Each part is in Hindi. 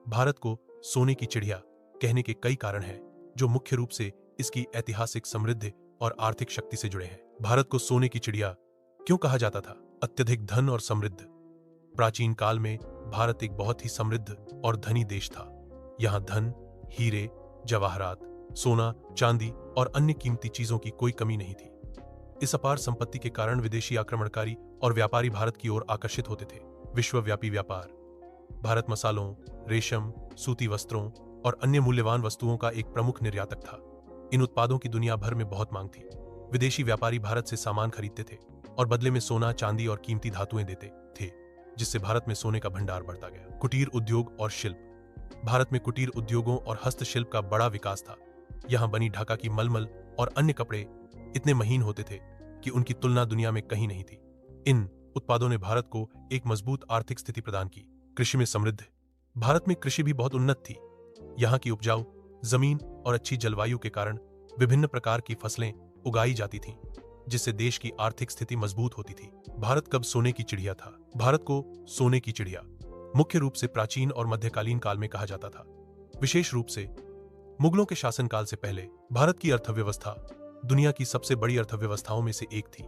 भारत को सोने की चिड़िया कहने के कई कारण हैं, जो मुख्य रूप से इसकी ऐतिहासिक समृद्धि और आर्थिक शक्ति से जुड़े हैं। भारत को सोने की चिड़िया क्यों कहा जाता था? अत्यधिक धन और समृद्ध। प्राचीन काल में भारत एक बहुत ही समृद्ध और धनी देश था। यहाँ धन, हीरे, जवाहरात, सोना, चांदी और अन्य कीमती चीजों की कोई कमी नहीं थी। इस अपार संपत्ति के कारण विदेशी आक्रमणकारी और व्यापारी भारत की ओर आकर्षित होते थे। विश्वव्यापी व्यापार। भारत मसालों, रेशम, सूती वस्त्रों और अन्य मूल्यवान वस्तुओं का एक प्रमुख निर्यातक था। इन उत्पादों की दुनिया भर में बहुत मांग थी। विदेशी व्यापारी भारत से सामान खरीदते थे और बदले में सोना, चांदी और कीमती धातुएं देते थे, जिससे भारत में सोने का भंडार बढ़ता गया। कुटीर उद्योग और शिल्प। भारत में कुटीर उद्योगों और हस्तशिल्प का बड़ा विकास था। यहाँ बनी ढाका की मलमल और अन्य कपड़े इतने महीन होते थे कि उनकी तुलना दुनिया में कहीं नहीं थी। इन उत्पादों ने भारत को एक मजबूत आर्थिक स्थिति प्रदान की। कृषि में समृद्ध। भारत में कृषि भी बहुत उन्नत थी। यहाँ की उपजाऊ जमीन और अच्छी जलवायु के कारण विभिन्न प्रकार की फसलें उगाई जाती थीं, जिससे देश की आर्थिक स्थिति मजबूत होती थी। भारत कब सोने की चिड़िया था? भारत को सोने की चिड़िया मुख्य रूप से प्राचीन और मध्यकालीन काल में कहा जाता था। विशेष रूप से मुगलों के शासनकाल से पहले भारत की अर्थव्यवस्था दुनिया की सबसे बड़ी अर्थव्यवस्थाओं में से एक थी।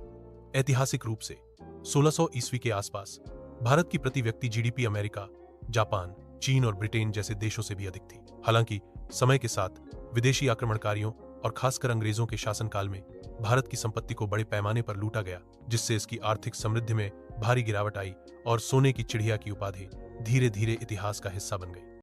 ऐतिहासिक रूप से 1600 ईस्वी के आसपास भारत की प्रति व्यक्ति जीडीपी अमेरिका, जापान, चीन और ब्रिटेन जैसे देशों से भी अधिक थी। हालांकि समय के साथ विदेशी आक्रमणकारियों और खासकर अंग्रेजों के शासनकाल में भारत की संपत्ति को बड़े पैमाने पर लूटा गया, जिससे इसकी आर्थिक समृद्धि में भारी गिरावट आई और सोने की चिड़िया की उपाधि धीरे धीरे इतिहास का हिस्सा बन गई।